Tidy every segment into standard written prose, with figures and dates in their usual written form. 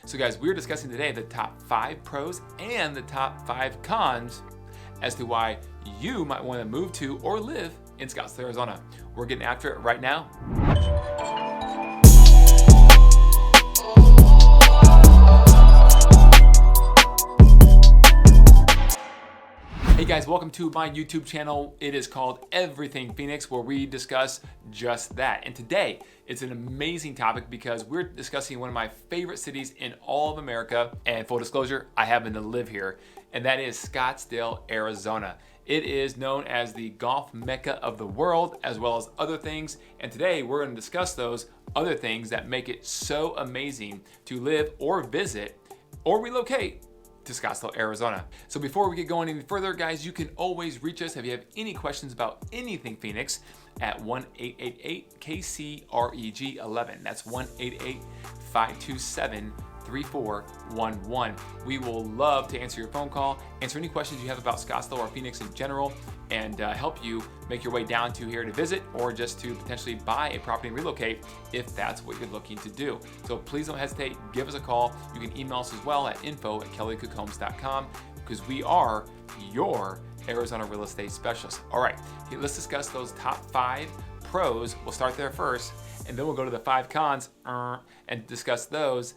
So guys, we're discussing today the top 5 pros and the top 5 cons as to why you might want to move to or live in Scottsdale, Arizona. We're getting after it right now. Hey guys, welcome to my YouTube channel. It is called Everything Phoenix, where we discuss just that. And today, it's an amazing topic because we're discussing one of my favorite cities in all of America. And full disclosure, I happen to live here, and that is Scottsdale, Arizona. It is known as the golf mecca of the world, as well as other things. And today, we're going to discuss those other things that make it so amazing to live or visit or relocate to Scottsdale, Arizona. So before we get going any further, guys, you can always reach us if you have any questions about anything Phoenix at 1-888-KCREG11. That's 1-888-527-3411. We will love to answer your phone call, answer any questions you have about Scottsdale or Phoenix in general, and help you make your way down to here to visit or just to potentially buy a property and relocate if that's what you're looking to do. So please don't hesitate, give us a call. You can email us as well at info@kellycookhomes.com because we are your Arizona real estate specialist. All right, let's discuss those top 5 pros. We'll start there first, and then we'll go to the 5 cons and discuss those,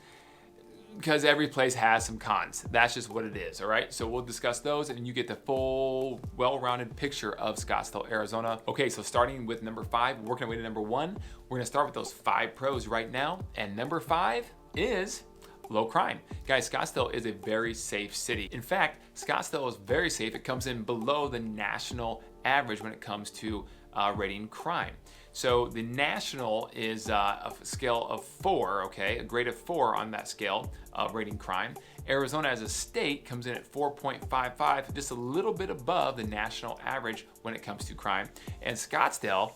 because every place has some cons. That's just what it is, all right? So we'll discuss those and you get the full, well-rounded picture of Scottsdale, Arizona. Okay, so starting with number 5, working our way to number 1, we're gonna start with those 5 pros right now. And number 5 is low crime. Guys, Scottsdale is a very safe city. In fact, Scottsdale is very safe. It comes in below the national average when it comes to rating crime. So the national is a scale of 4, okay, a grade of 4 on that scale of rating crime. Arizona as a state comes in at 4.55, just a little bit above the national average when it comes to crime. And Scottsdale,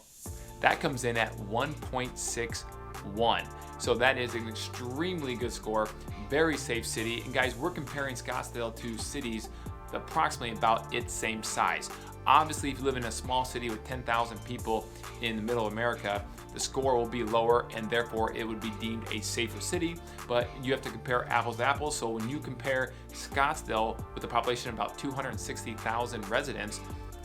that comes in at 1.61. So that is an extremely good score, very safe city. And guys, we're comparing Scottsdale to cities approximately about its same size. Obviously, if you live in a small city with 10,000 people in the middle of America, the score will be lower and therefore it would be deemed a safer city, but you have to compare apples to apples. So when you compare Scottsdale with a population of about 260,000 residents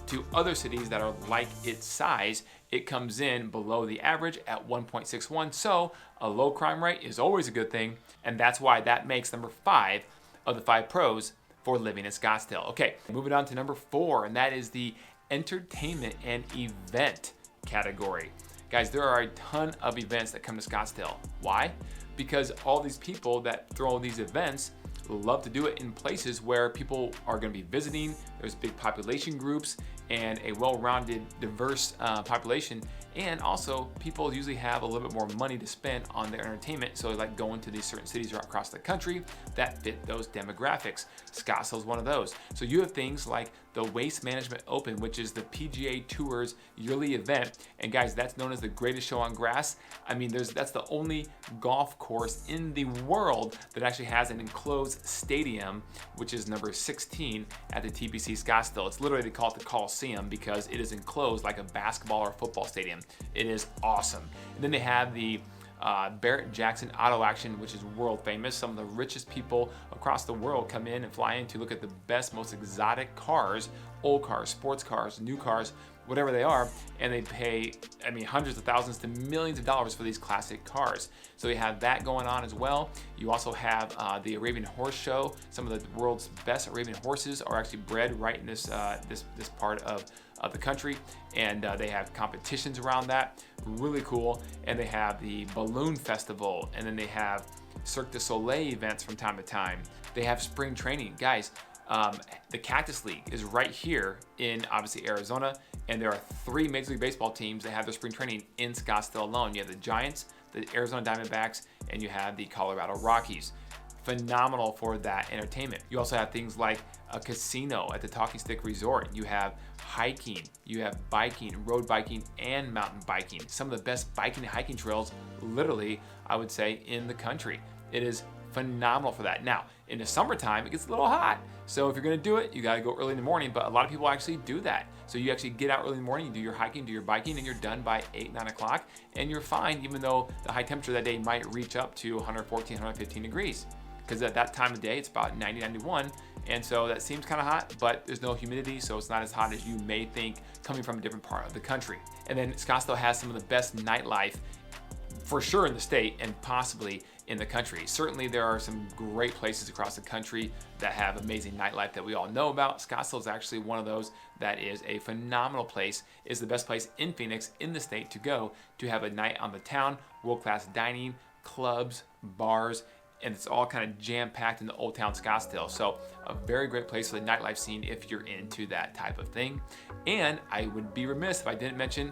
to other cities that are like its size, it comes in below the average at 1.61. So a low crime rate is always a good thing, and that's why that makes number 5 of the 5 pros for living in Scottsdale. Okay, moving on to number 4, and that is the entertainment and event category. Guys, there are a ton of events that come to Scottsdale. Why? Because all these people that throw these events love to do it in places where people are going to be visiting. There's big population groups and a well-rounded, diverse population. And also, people usually have a little bit more money to spend on their entertainment, so they like going to these certain cities across the country that fit those demographics. Scottsdale is one of those. So you have things like the Waste Management Open, which is the PGA Tour's yearly event. And guys, that's known as the greatest show on grass. I mean, that's the only golf course in the world that actually has an enclosed stadium, which is number 16 at the TPC Scottsdale. It's literally, they call it the Coliseum because it is enclosed like a basketball or football stadium. It is awesome. And then they have the Barrett-Jackson Auto Auction, which is world famous. Some of the richest people across the world come in and fly in to look at the best, most exotic cars, old cars, sports cars, new cars, whatever they are, and they pay, I mean, hundreds of thousands to millions of dollars for these classic cars. So you have that going on as well. You also have the Arabian Horse Show. Some of the world's best Arabian horses are actually bred right in this part of the country, and they have competitions around that. Really cool. And they have the Balloon Festival, and then they have Cirque du Soleil events from time to time. They have spring training. Guys, the Cactus League is right here in, obviously, Arizona, and there are 3 Major League Baseball teams that have their spring training in Scottsdale alone. You have the Giants, the Arizona Diamondbacks, and you have the Colorado Rockies. Phenomenal for that entertainment. You also have things like a casino at the Talking Stick Resort. You have hiking, you have biking, road biking, and mountain biking. Some of the best biking and hiking trails, literally, I would say, in the country. It is phenomenal for that. Now, in the summertime, it gets a little hot. So if you're gonna do it, you gotta go early in the morning, but a lot of people actually do that. So you actually get out early in the morning, you do your hiking, do your biking, and you're done by 8, 9 o'clock, and you're fine, even though the high temperature that day might reach up to 114, 115 degrees. because at that time of day it's about 90, 91. And so that seems kind of hot, but there's no humidity, so it's not as hot as you may think coming from a different part of the country. And then Scottsdale has some of the best nightlife for sure in the state and possibly in the country. Certainly there are some great places across the country that have amazing nightlife that we all know about. Scottsdale is actually one of those that is a phenomenal place. It's the best place in Phoenix, in the state, to go to have a night on the town, world-class dining, clubs, bars, and it's all kind of jam-packed in the Old Town Scottsdale. So a very great place for the nightlife scene if you're into that type of thing. And I would be remiss if I didn't mention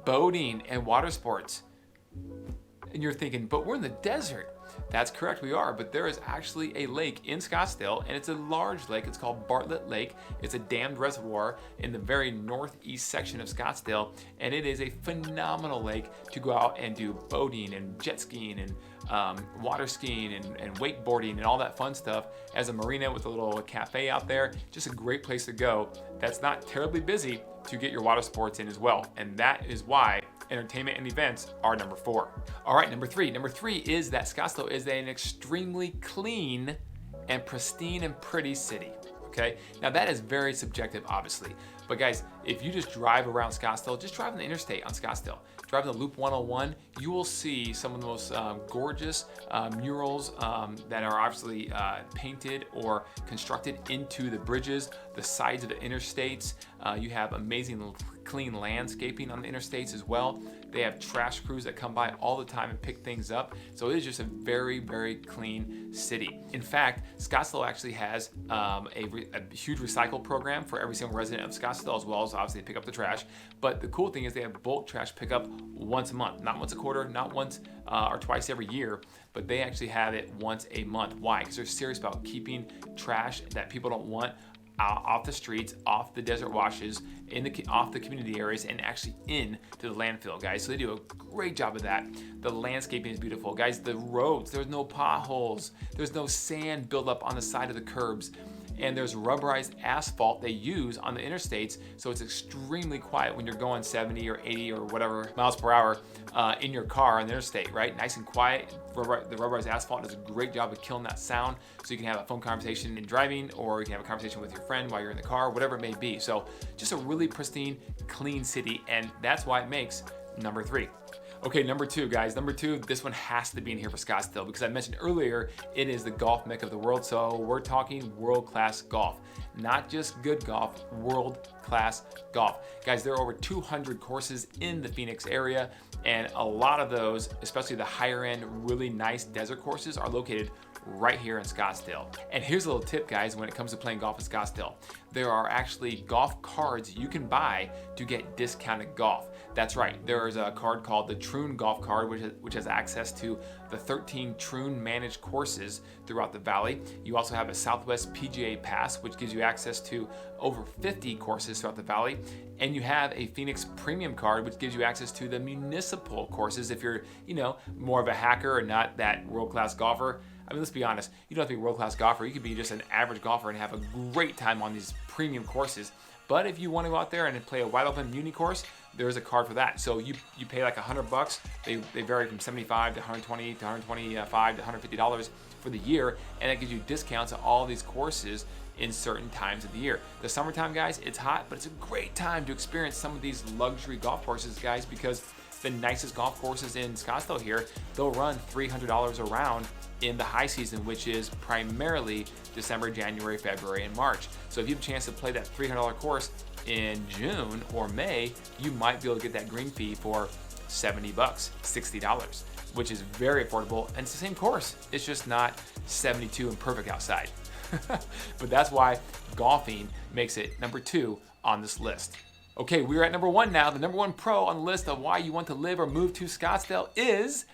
boating and water sports. And you're thinking, but we're in the desert. That's correct, we are, but there is actually a lake in Scottsdale, and it's a large lake. It's called Bartlett Lake. It's a dammed reservoir in the very northeast section of Scottsdale, and it is a phenomenal lake to go out and do boating and jet skiing and water skiing and wakeboarding and all that fun stuff. As a marina with a little cafe out there, just a great place to go that's not terribly busy to get your water sports in as well, and that is why entertainment and events are number 4. All right, number 3. Number 3 is that Scottsdale is an extremely clean and pristine and pretty city. Okay, now that is very subjective, obviously. But guys, if you just drive around Scottsdale, just drive on the interstate on Scottsdale, drive on the Loop 101, you will see some of the most gorgeous murals that are obviously painted or constructed into the bridges, the sides of the interstates. You have amazing clean landscaping on the interstates as well. They have trash crews that come by all the time and pick things up. So it is just a very, very clean city. In fact, Scottsdale actually has a huge recycle program for every single resident of Scottsdale, as well as obviously pick up the trash. But the cool thing is they have bulk trash pickup once a month, not once a quarter, not once or twice every year, but they actually have it once a month. Why? Because they're serious about keeping trash that people don't want off the streets, off the desert washes, off the community areas, and actually into the landfill, guys. So they do a great job of that. The landscaping is beautiful, guys. The roads, there's no potholes, there's no sand buildup on the side of the curbs, and there's rubberized asphalt they use on the interstates, so it's extremely quiet when you're going 70 or 80 or whatever miles per hour in your car on the interstate, right? Nice and quiet. The rubberized asphalt does a great job of killing that sound, so you can have a phone conversation in driving, or you can have a conversation with your friend while you're in the car, whatever it may be. So just a really pristine, clean city, and that's why it makes number 3. Okay, number 2, guys. Number 2, this one has to be in here for Scottsdale because I mentioned earlier it is the golf mecca of the world. So we're talking world-class golf, not just good golf, world-class golf. Guys, there are over 200 courses in the Phoenix area, and a lot of those, especially the higher-end, really nice desert courses, are located right here in Scottsdale. And here's a little tip, guys, when it comes to playing golf in Scottsdale. There are actually golf cards you can buy to get discounted golf. That's right, there is a card called the Troon Golf Card, which has access to the 13 Troon managed courses throughout the valley. You also have a Southwest PGA Pass, which gives you access to over 50 courses throughout the valley. And you have a Phoenix Premium Card, which gives you access to the municipal courses if you're, more of a hacker or not that world-class golfer. I mean, let's be honest, you don't have to be a world-class golfer. You could be just an average golfer and have a great time on these premium courses. But if you want to go out there and play a wide-open muni course, there's a card for that. So you pay like $100. They vary from $75 to $120 to $125 to $150 for the year, and that gives you discounts on all these courses in certain times of the year. The summertime, guys, it's hot, but it's a great time to experience some of these luxury golf courses, guys, because the nicest golf courses in Scottsdale here, they'll run $300 a round in the high season, which is primarily December, January, February, and March. So if you have a chance to play that $300 course in June or May, you might be able to get that green fee for $70, $60, which is very affordable, and it's the same course. It's just not 72 and perfect outside. But that's why golfing makes it number 2 on this list. Okay, we're at number 1 now. The number 1 pro on the list of why you want to live or move to Scottsdale is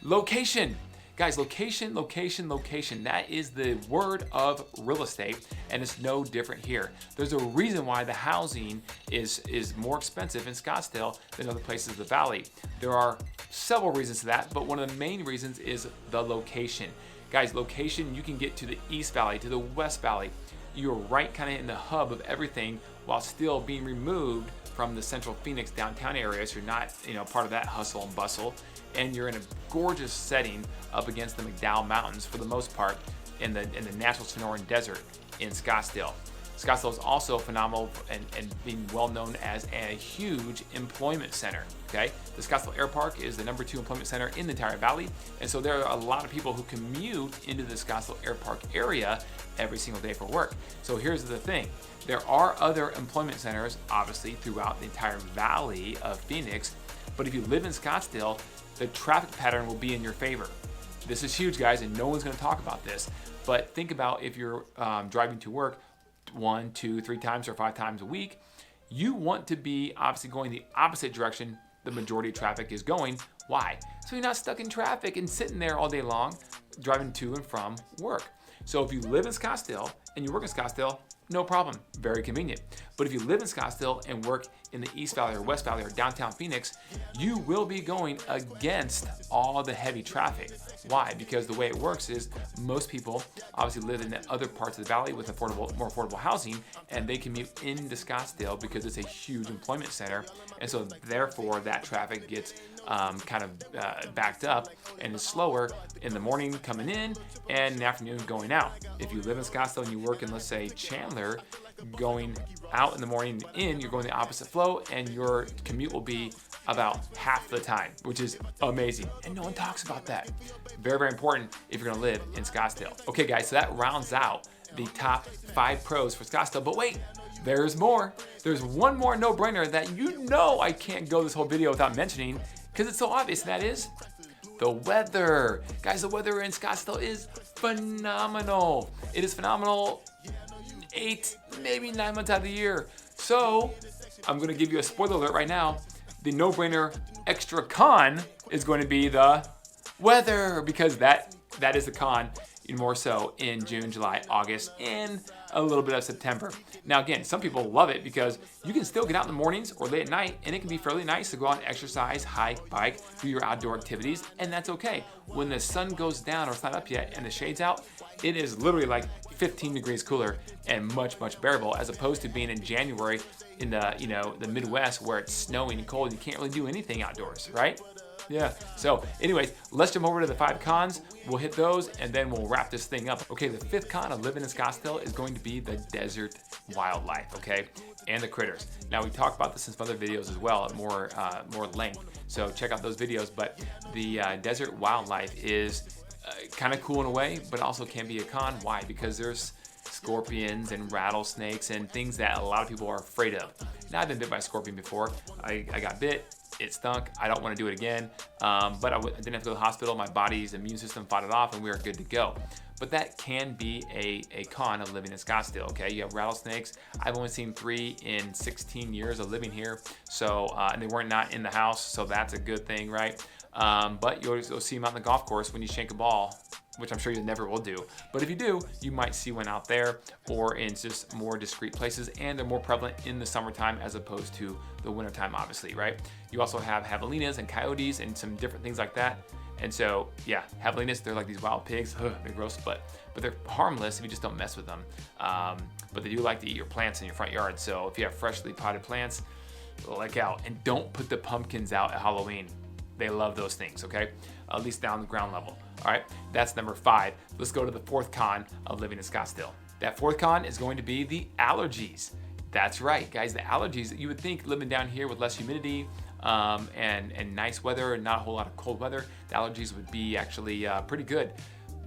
location. Guys, location, location, location. That is the word of real estate, and it's no different here. There's a reason why the housing is more expensive in Scottsdale than other places of the valley. There are several reasons to that, but one of the main reasons is the location. Guys, location, you can get to the East Valley, to the West Valley. You're right kind of in the hub of everything while still being removed from the central Phoenix downtown area, so you're not, part of that hustle and bustle, and you're in a gorgeous setting up against the McDowell Mountains for the most part in the natural Sonoran Desert in Scottsdale. Scottsdale is also phenomenal and being well known as a huge employment center. Okay, the Scottsdale Air Park is the #2 employment center in the entire valley, and so there are a lot of people who commute into the Scottsdale Air Park area every single day for work. So here's the thing: there are other employment centers, obviously, throughout the entire valley of Phoenix, but if you live in Scottsdale, the traffic pattern will be in your favor. This is huge, guys, and no one's going to talk about this. But think about if you're driving to work 1, 2, 3 times or 5 times a week, you want to be obviously going the opposite direction the majority of traffic is going. Why? So you're not stuck in traffic and sitting there all day long driving to and from work. So if you live in Scottsdale and you work in Scottsdale, no problem, very convenient. But if you live in Scottsdale and work in the East Valley or West Valley or downtown Phoenix, you will be going against all the heavy traffic. Why? Because the way it works is most people obviously live in the other parts of the valley with more affordable housing, and they commute into Scottsdale because it's a huge employment center, and so therefore that traffic gets backed up and is slower in the morning coming in and in the afternoon going out. If you live in Scottsdale and you work in, let's say, Chandler, going out in the morning you're going the opposite flow, and your commute will be about half the time, which is amazing. And no one talks about that. Very, very important if you're gonna live in Scottsdale. Okay, guys, so that rounds out the top 5 pros for Scottsdale. But wait, there's more. There's one more no-brainer that I can't go this whole video without mentioning because it's so obvious, and that is the weather. Guys, the weather in Scottsdale is phenomenal. It is phenomenal 8, maybe 9 months out of the year. So I'm gonna give you a spoiler alert right now. The no-brainer extra con is going to be the weather, because that is the con more so in June, July, August, and a little bit of September. Now again, some people love it because you can still get out in the mornings or late at night, and it can be fairly nice to go out and exercise, hike, bike, do your outdoor activities, and that's okay. When the sun goes down or it's not up yet and the shade's out, it is literally like 15 degrees cooler and much, much bearable, as opposed to being in January in the Midwest where it's snowing and cold. You can't really do anything outdoors, right? Yeah. So anyways, let's jump over to the 5 cons. We'll hit those and then we'll wrap this thing up. Okay, the 5th con of living in Scottsdale is going to be the desert wildlife, okay? And the critters. Now we talked about this in some other videos as well at more length. So check out those videos, but the desert wildlife is kind of cool in a way, but also can be a con. Why? Because there's scorpions and rattlesnakes and things that a lot of people are afraid of. Now, I've been bit by a scorpion before. I got bit. It stunk. I don't want to do it again. But I didn't have to go to the hospital. My body's immune system fought it off and we are good to go. But that can be a con of living in Scottsdale, okay? You have rattlesnakes. I've only seen 3 in 16 years of living here. So, and they weren't not in the house, so that's a good thing, right? But you'll see them out on the golf course when you shank a ball, which I'm sure you never will do. But if you do, you might see one out there or in just more discreet places, and they're more prevalent in the summertime as opposed to the wintertime, obviously, right? You also have javelinas and coyotes and some different things like that. And so, yeah, javelinas, they're like these wild pigs. Ugh, they're gross, but they're harmless if you just don't mess with them. But they do like to eat your plants in your front yard. So if you have freshly potted plants, look out. And don't put the pumpkins out at Halloween. They love those things, okay? At least down the ground level. All right, that's number 5. Let's go to the 4th con of living in Scottsdale. That 4th con is going to be the allergies. That's right, guys, the allergies. You would think living down here with less humidity and nice weather and not a whole lot of cold weather, the allergies would be actually pretty good.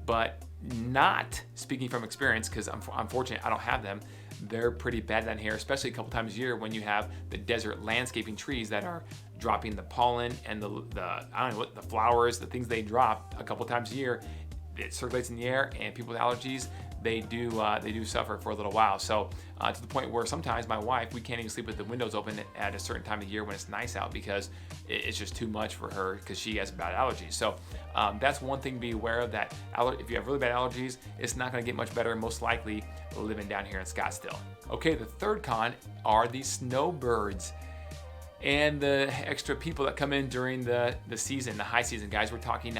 But not, speaking from experience, because I'm fortunate I don't have them. They're pretty bad down here, especially a couple times a year when you have the desert landscaping trees that are dropping the pollen and the I don't know what, the flowers, the things they drop a couple times a year. It circulates in the air, and people with allergies, they do suffer for a little while. So to the point where sometimes my wife, we can't even sleep with the windows open at a certain time of year when it's nice out, because it's just too much for her because she has bad allergies. So that's one thing to be aware of, that if you have really bad allergies, it's not going to get much better, most likely living down here in Scottsdale. Okay, the 3rd con are the snowbirds and the extra people that come in during the season, the high season, guys. We're talking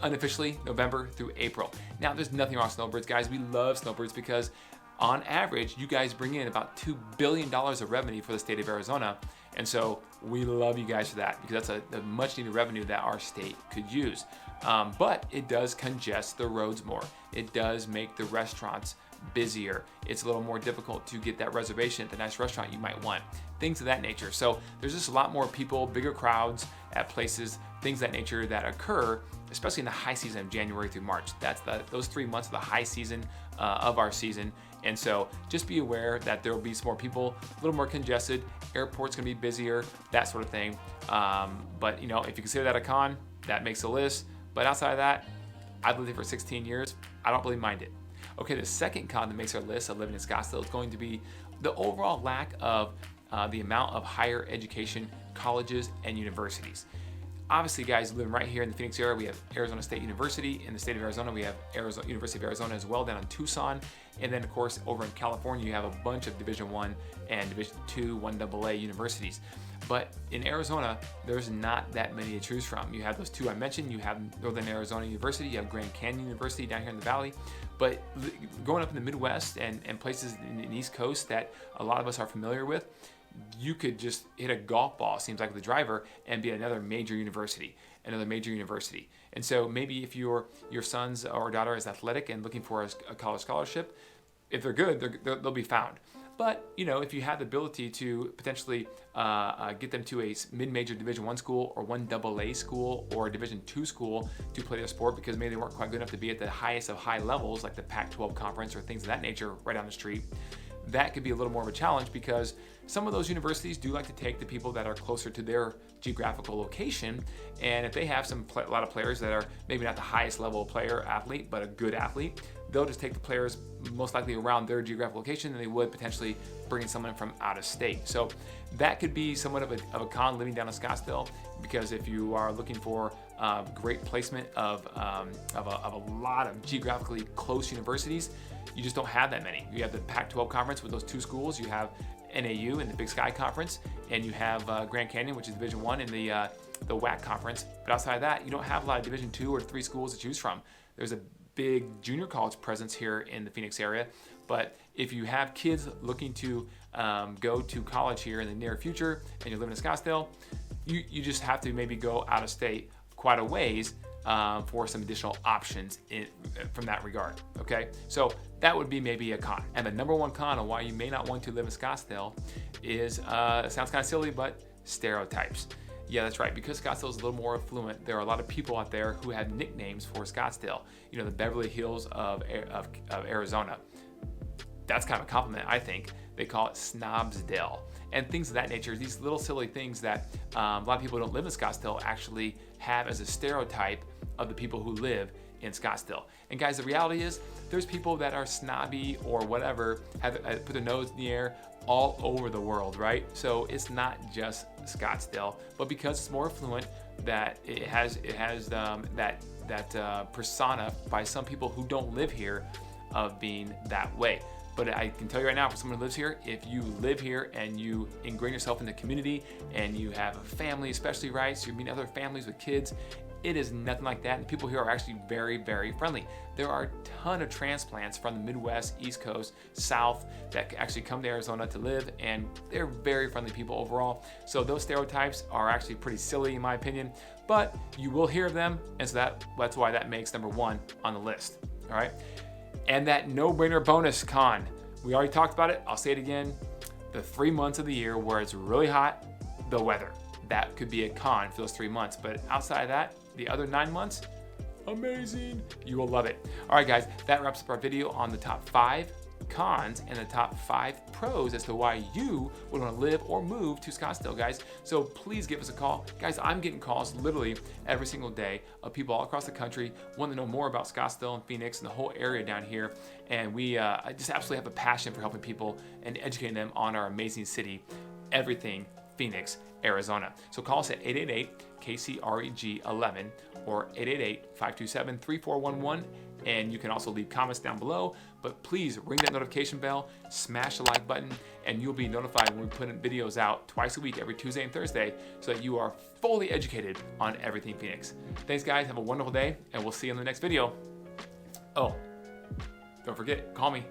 unofficially November through April. Now, there's nothing wrong with snowbirds, guys. We love snowbirds because On average, you guys bring in about $2 billion of revenue for the state of Arizona. And so we love you guys for that, because that's a much needed revenue that our state could use. But it does congest the roads more. It does make the restaurants busier. It's a little more difficult to get that reservation at the nice restaurant you might want. Things of that nature. So there's just a lot more people, bigger crowds at places, things of that nature that occur, especially in the high season of January through March. That's those 3 months of the high season of our season. And so just be aware that there will be some more people, a little more congested, airport's gonna be busier, that sort of thing. But you know, if you consider that a con, that makes a list. But outside of that, I've lived here for 16 years. I don't really mind it. Okay, the second con that makes our list of living in Scottsdale is going to be the overall lack of the amount of higher education colleges and universities. Obviously, guys, living right here in the Phoenix area, we have Arizona State University. In the state of Arizona, we have University of Arizona as well down in Tucson. And then, of course, over in California, you have a bunch of Division I and Division II, 1AA universities. But in Arizona, there's not that many to choose from. You have those two I mentioned. You have Northern Arizona University, you have Grand Canyon University down here in the valley. But growing up in the Midwest and places in the East Coast that a lot of us are familiar with, you could just hit a golf ball, seems like, with the driver, and be at another major university. And so maybe if your son's or daughter is athletic and looking for a college scholarship, if they're good, they'll be found. But you know, if you have the ability to potentially get them to a mid-major Division I school or 1AA school or a Division II school to play their sport, because maybe they weren't quite good enough to be at the highest of high levels like the Pac-12 conference or things of that nature right down the street, that could be a little more of a challenge, because some of those universities do like to take the people that are closer to their geographical location. And if they have a lot of players that are maybe not the highest level player athlete, but a good athlete, they'll just take the players most likely around their geographical location than they would potentially bringing someone from out of state. So that could be somewhat of a con living down in Scottsdale, because if you are looking for great placement of a lot of geographically close universities, you just don't have that many. You have the Pac-12 conference with those two schools. You have NAU and the Big Sky Conference, and you have Grand Canyon, which is Division I, and the WAC Conference. But outside of that, you don't have a lot of Division II or III schools to choose from. There's a big junior college presence here in the Phoenix area, but if you have kids looking to go to college here in the near future and you're living in Scottsdale, you just have to maybe go out of state quite a ways for some additional options from that regard. Okay, so that would be maybe a con. And the number one con on why you may not want to live in Scottsdale is, it sounds kind of silly, but stereotypes. Yeah, that's right. Because Scottsdale is a little more affluent, there are a lot of people out there who have nicknames for Scottsdale. You know, the Beverly Hills of Arizona. That's kind of a compliment, I think. They call it Snobsdale and things of that nature. These little silly things that a lot of people who don't live in Scottsdale actually have as a stereotype of the people who live in Scottsdale. And guys, the reality is there's people that are snobby or whatever, have put their nose in the air all over the world, right? So it's not just Scottsdale, but because it's more affluent, that it has that persona by some people who don't live here of being that way. But I can tell you right now, for someone who lives here, if you live here and you ingrain yourself in the community and you have a family, especially, right, so you're meeting other families with kids, it is nothing like that. And people here are actually very, very friendly. There are a ton of transplants from the Midwest, East Coast, South that actually come to Arizona to live, and they're very friendly people overall. So those stereotypes are actually pretty silly in my opinion, but you will hear them, and so that's why that makes number one on the list. All right. And that no-brainer bonus con, we already talked about it, I'll say it again, the 3 months of the year where it's really hot, the weather. That could be a con for those 3 months, but outside of that, the other 9 months, amazing, you will love it. All right, guys, that wraps up our video on the top 5 cons and the top 5 pros as to why you would want to live or move to Scottsdale, guys. So please give us a call. Guys, I'm getting calls literally every single day of people all across the country wanting to know more about Scottsdale and Phoenix and the whole area down here. And we I just absolutely have a passion for helping people and educating them on our amazing city, everything Phoenix, Arizona. So call us at 888-KCREG11 or 888-527-3411. And you can also leave comments down below, but please ring that notification bell, smash the like button, and you'll be notified when we put videos out twice a week, every Tuesday and Thursday, so that you are fully educated on everything Phoenix. Thanks, guys. Have a wonderful day, and we'll see you in the next video. Oh, don't forget, call me.